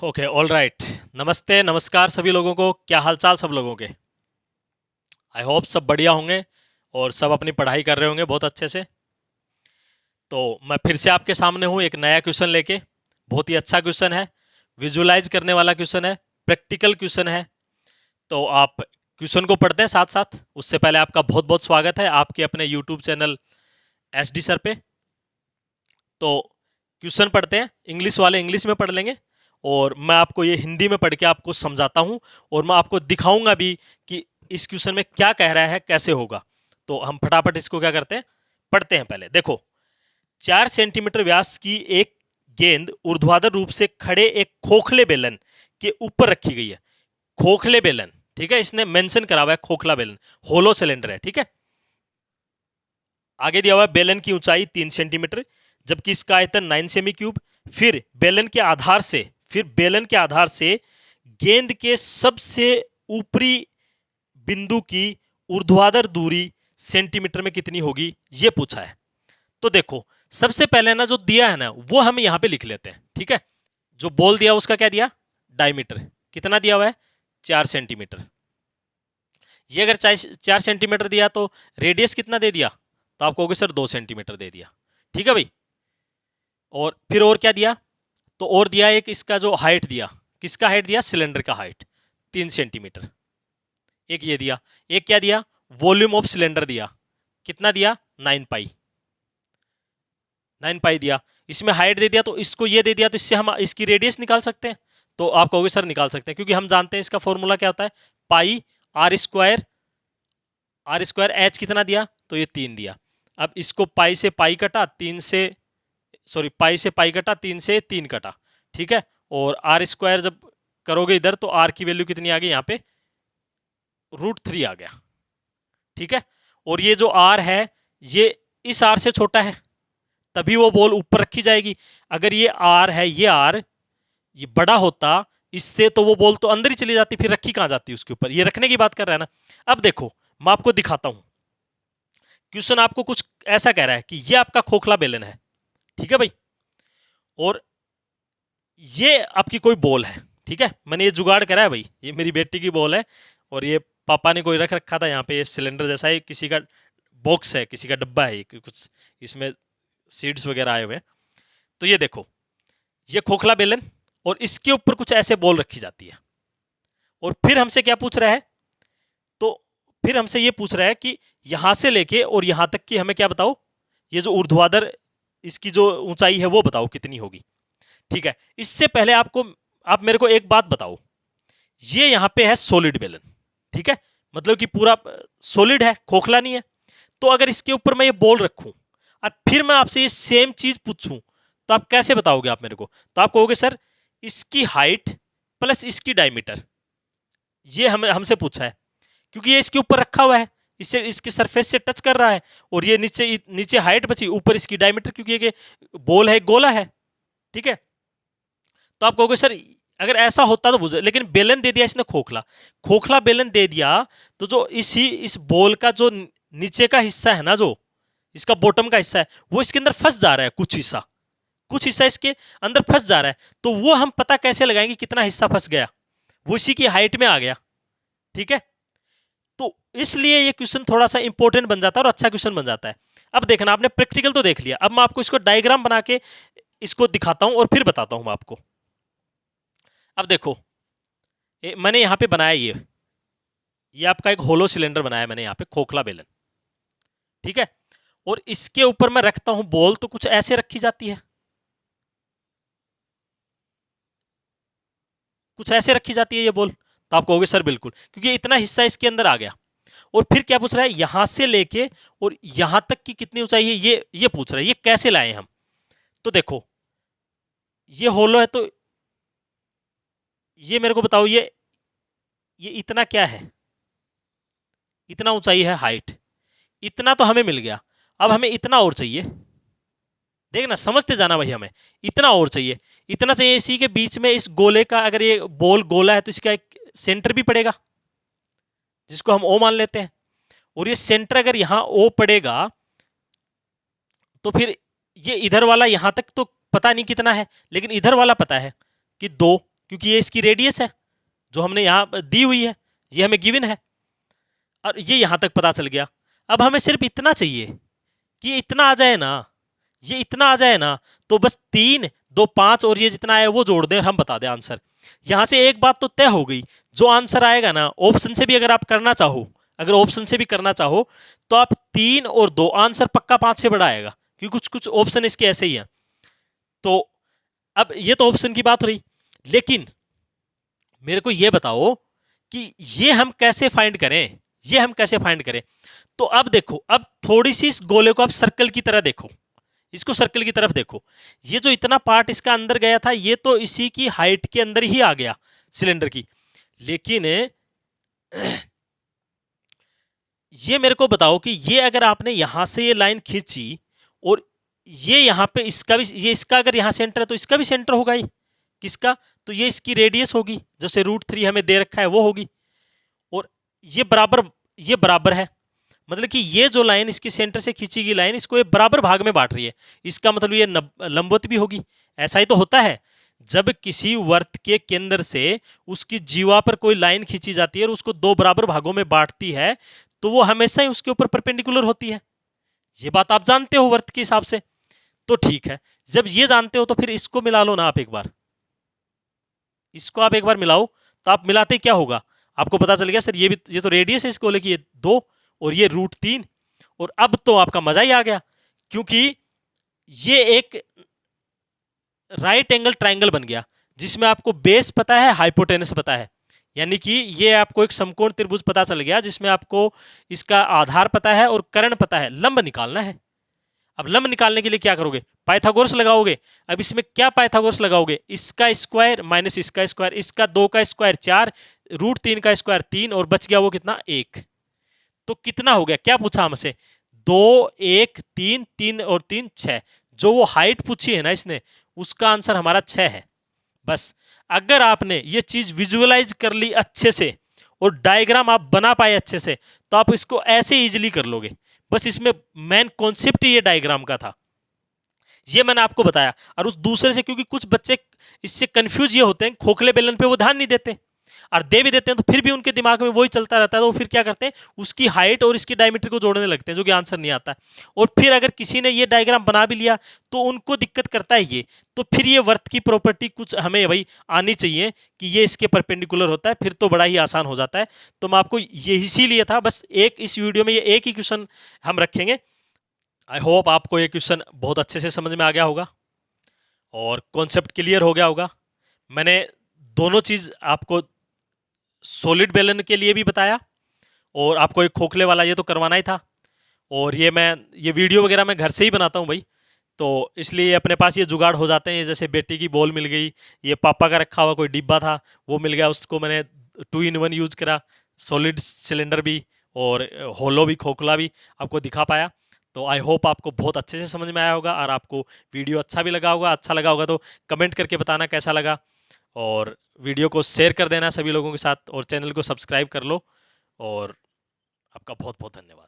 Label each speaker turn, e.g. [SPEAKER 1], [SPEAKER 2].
[SPEAKER 1] Okay, all right. नमस्ते, नमस्कार सभी लोगों को। क्या हालचाल सब लोगों के? आई होप सब बढ़िया होंगे और सब अपनी पढ़ाई कर रहे होंगे बहुत अच्छे से। तो मैं फिर से आपके सामने हूँ एक नया क्वेश्चन लेके। बहुत ही अच्छा क्वेश्चन है, विजुलाइज करने वाला क्वेश्चन है, प्रैक्टिकल क्वेश्चन है। तो आप क्वेश्चन को पढ़ते हैं साथ साथ। उससे पहले आपका बहुत बहुत स्वागत है आपके अपने यूट्यूब चैनल SD सर पे। तो क्वेश्चन पढ़ते हैं, इंग्लिश वाले इंग्लिश में पढ़ लेंगे और मैं आपको ये हिंदी में पढ़ के आपको समझाता हूँ और मैं आपको दिखाऊंगा भी कि इस क्वेश्चन में क्या कह रहा है, कैसे होगा। तो हम फटाफट इसको क्या करते हैं, पढ़ते हैं। पहले देखो, 4 सेंटीमीटर व्यास की एक गेंद ऊर्ध्वाधर रूप से खड़े एक खोखले बेलन के ऊपर रखी गई है। खोखले बेलन, ठीक है, इसने मेंशन करा हुआ है खोखला बेलन, होलो सिलेंडर है, ठीक है। आगे दिया हुआ है बेलन की ऊंचाई 3 सेंटीमीटर, जबकि इसका आयतन 9 सेमी क्यूब। फिर बेलन के आधार से गेंद के सबसे ऊपरी बिंदु की ऊर्ध्वाधर दूरी सेंटीमीटर में कितनी होगी, ये पूछा है। तो देखो, सबसे पहले ना जो दिया है ना वो हम यहां पे लिख लेते हैं, ठीक है। जो बोल दिया उसका क्या दिया, डायमीटर कितना दिया हुआ है, 4 सेंटीमीटर। ये अगर 4 सेंटीमीटर दिया तो रेडियस कितना दे दिया, तो आप कहोगे सर 2 सेंटीमीटर दे दिया, ठीक है भाई। और फिर और क्या दिया, तो और दिया एक इसका जो हाइट दिया, किसका हाइट दिया, सिलेंडर का हाइट 3 सेंटीमीटर। एक ये दिया, एक क्या दिया, वॉल्यूम ऑफ सिलेंडर दिया, कितना दिया, 9 पाई, 9 पाई दिया। इसमें हाइट दे दिया तो इसको ये दे दिया, तो इससे हम इसकी रेडियस निकाल सकते हैं। तो आप कहोगे सर निकाल सकते हैं, क्योंकि हम जानते हैं इसका फॉर्मूला क्या होता है, pi r square. R square h कितना दिया, तो ये 3 दिया। अब इसको पाई से पाई कटा, पाई से पाई कटा, 3 से 3 कटा, ठीक है। और आर स्क्वायर जब करोगे इधर तो आर की वैल्यू कितनी आ गई यहाँ पे, √3 आ गया, ठीक है। और ये जो आर है ये इस आर से छोटा है, तभी वो बॉल ऊपर रखी जाएगी। अगर ये आर है, ये आर ये बड़ा होता इससे, तो वो बॉल तो अंदर ही चली जाती, फिर रखी कहां जाती उसके ऊपर। ये रखने की बात कर रहा है ना। अब देखो, मैं आपको दिखाता हूं। क्वेश्चन आपको कुछ ऐसा कह रहा है कि ये आपका खोखला बेलन है, ठीक है भाई, और ये आपकी कोई बॉल है, ठीक है। मैंने ये जुगाड़ करा है भाई, ये मेरी बेटी की बॉल है और ये पापा ने कोई रख रखा था यहाँ पे। ये सिलेंडर जैसा है, किसी का बॉक्स है, किसी का डब्बा है, कुछ इसमें सीड्स वगैरह आए हुए हैं। तो ये देखो, ये खोखला बेलन और इसके ऊपर कुछ ऐसे बॉल रखी जाती है। और फिर हमसे क्या पूछ रहा है, तो फिर हमसे ये पूछ रहा है कि यहां से लेके और यहां तक की हमें क्या बताओ, ये जो ऊर्ध्वाधर इसकी जो ऊंचाई है वो बताओ कितनी होगी, ठीक है। इससे पहले आप मेरे को एक बात बताओ, ये यहां पे है सॉलिड बेलन, ठीक है, मतलब कि पूरा सॉलिड है, खोखला नहीं है। तो अगर इसके ऊपर मैं ये बॉल रखूं और फिर मैं आपसे ये सेम चीज पूछूं, तो आप कैसे बताओगे आप मेरे को? तो आप कहोगे सर इसकी हाइट प्लस इसकी डायमीटर, ये हमसे पूछा है, क्योंकि ये इसके ऊपर रखा हुआ है, इससे इसके सरफेस से टच कर रहा है। और ये नीचे नीचे हाइट बची, ऊपर इसकी डायमीटर, क्योंकि ये बॉल है, गोला है, ठीक है। तो आप कहोगे सर अगर ऐसा होता तो बुझे, लेकिन बेलन दे दिया इसने खोखला, खोखला बेलन दे दिया, तो जो इस बॉल का जो नीचे का हिस्सा है ना, जो इसका बॉटम का हिस्सा है, वो इसके अंदर फंस जा रहा है, कुछ हिस्सा इसके अंदर फंस जा रहा है। तो वो हम पता कैसे लगाएंगे कितना हिस्सा फंस गया, वो इसी की हाइट में आ गया, ठीक है। तो इसलिए ये क्वेश्चन थोड़ा सा इंपॉर्टेंट बन जाता है और अच्छा क्वेश्चन बन जाता है। अब देखना, आपने प्रैक्टिकल तो देख लिया, अब मैं आपको इसको डायग्राम बना के इसको दिखाता हूं और फिर बताता हूं मैं आपको। अब देखो, मैंने यहां पे बनाया ये आपका एक होलो सिलेंडर बनाया मैंने यहां पे, खोखला बेलन, ठीक है। और इसके ऊपर मैं रखता हूं बॉल, तो कुछ ऐसे रखी जाती है, कुछ ऐसे रखी जाती है ये बॉल। तो आप कहोगे सर बिल्कुल, क्योंकि इतना हिस्सा इसके अंदर आ गया। और फिर क्या पूछ रहा है, यहां से लेके और यहां तक की कितनी ऊंचाई है, ये पूछ रहा है, ये कैसे लाए हम। तो देखो, ये होलो है, तो ये मेरे को बताओ, ये इतना क्या है, इतना ऊंचाई है, हाइट इतना तो हमें मिल गया। अब हमें इतना और चाहिए, देखना समझते जाना भाई, हमें इतना और चाहिए, इतना चाहिए। इसी के बीच में इस गोले का, अगर ये बॉल गोला है तो इसका एक सेंटर भी पड़ेगा, जिसको हम ओ मान लेते हैं। और ये सेंटर अगर यहां ओ पड़ेगा, तो फिर ये इधर वाला यहां तक तो पता नहीं कितना है, लेकिन इधर वाला पता है कि 2, क्योंकि ये इसकी रेडियस है जो हमने यहाँ दी हुई है, ये हमें गिवन है और ये यहाँ तक पता चल गया। अब हमें सिर्फ इतना चाहिए कि ये इतना आ जाए ना, ये इतना आ जाए ना, तो बस 3, 2, 5 और ये जितना आया वो जोड़ दें और हम बता दें आंसर। यहाँ से एक बात तो तय हो गई, जो आंसर आएगा ना ऑप्शन से भी अगर आप करना चाहो, अगर ऑप्शन से भी करना चाहो तो आप 3 और 2 आंसर पक्का 5 से बड़ा आएगा, क्योंकि कुछ कुछ ऑप्शन इसके ऐसे ही हैं। तो अब ये तो ऑप्शन की बात हो रही, लेकिन मेरे को ये बताओ कि ये हम कैसे फाइंड करें, ये हम कैसे फाइंड करें। तो अब देखो, अब थोड़ी सी इस गोले को आप सर्कल की तरह देखो, इसको सर्कल की तरफ देखो। ये जो इतना पार्ट इसका अंदर गया था ये तो इसी की हाइट के अंदर ही आ गया सिलेंडर की, लेकिन ये मेरे को बताओ कि ये अगर आपने यहां से ये लाइन खींची और ये यहाँ पे इसका भी, ये इसका अगर यहाँ सेंटर है तो इसका भी सेंटर होगा ही, किसका, तो ये इसकी रेडियस होगी, जैसे √3 हमें दे रखा है वो होगी, और ये बराबर है, मतलब कि ये जो लाइन इसके सेंटर से खींची गई लाइन इसको ये बराबर भाग में बांट रही है, इसका मतलब ये लंबवत भी होगी। ऐसा ही तो होता है, जब किसी वर्त के केंद्र से उसकी जीवा पर कोई लाइन खींची जाती है और उसको 2 बराबर भागों में बांटती है तो वो हमेशा ही उसके ऊपर परपेंडिकुलर होती है। ये बात आप जानते हो वर्त के हिसाब से, तो ठीक है, जब ये जानते हो तो फिर इसको मिला लो ना आप एक बार, इसको आप एक बार मिलाओ, तो आप मिलाते क्या होगा, आपको पता चल गया सर ये तो रेडियस है इसको लेके, ये 2 और ये √3, और अब तो आपका मजा ही आ गया, क्योंकि ये एक राइट एंगल ट्रायंगल बन गया जिसमें आपको बेस पता है, हाइपोटेनस पता है, यानी कि ये आपको एक समकोण त्रिभुज पता चल गया जिसमें आपको इसका आधार पता है और कर्ण पता है, लंब निकालना है। अब लंब निकालने के लिए क्या करोगे, पाइथागोरस लगाओगे। अब इसमें क्या पाइथागोरस लगाओगे, इसका स्क्वायर माइनस इसका स्क्वायर, इसका 2 का स्क्वायर 4, √3 का स्क्वायर 3, और बच गया वो कितना, 1। तो कितना हो गया, क्या पूछा हमसे, 2, 1, 3, 3 और 3 6, जो वो हाइट पूछी है ना इसने, उसका आंसर हमारा 6 है। बस अगर आपने ये चीज विजुअलाइज कर ली अच्छे से और डायग्राम आप बना पाए अच्छे से, तो आप इसको ऐसे इजीली कर लोगे। बस इसमें मेन कॉन्सेप्ट ये डायग्राम का था, ये मैंने आपको बताया। और उस दूसरे से, क्योंकि कुछ बच्चे इससे कंफ्यूज ये होते हैं, खोखले बेलन पे वो ध्यान नहीं देते, और दे भी देते हैं तो फिर भी उनके दिमाग में वही चलता रहता है, तो वो फिर क्या करते हैं, उसकी हाइट और इसकी डायमीटर को जोड़ने लगते हैं, जो कि आंसर नहीं आता है। और फिर अगर किसी ने ये डायग्राम बना भी लिया तो उनको दिक्कत करता है ये, तो फिर ये वर्त की प्रॉपर्टी कुछ हमें भाई आनी चाहिए कि ये इसके परपेंडिकुलर होता है, फिर तो बड़ा ही आसान हो जाता है। तो मैं आपको ये इसीलिए था, बस एक इस वीडियो में ये एक ही क्वेश्चन हम रखेंगे। आई होप आपको ये क्वेश्चन बहुत अच्छे से समझ में आ गया होगा और कॉन्सेप्ट क्लियर हो गया होगा। मैंने दोनों चीज़ आपको सॉलिड बेलन के लिए भी बताया और आपको एक खोखले वाला ये तो करवाना ही था, और ये वीडियो वगैरह मैं घर से ही बनाता हूँ भाई, तो इसलिए अपने पास ये जुगाड़ हो जाते हैं। जैसे बेटी की बॉल मिल गई, ये पापा का रखा हुआ कोई डिब्बा था वो मिल गया, उसको मैंने 2 in 1 यूज़ करा, सॉलिड सिलेंडर भी और होलो भी, खोखला भी आपको दिखा पाया। तो आई होप आपको बहुत अच्छे से समझ में आया होगा और आपको वीडियो अच्छा भी लगा होगा। अच्छा लगा होगा तो कमेंट करके बताना कैसा लगा, और वीडियो को शेयर कर देना सभी लोगों के साथ, और चैनल को सब्सक्राइब कर लो। और आपका बहुत बहुत धन्यवाद।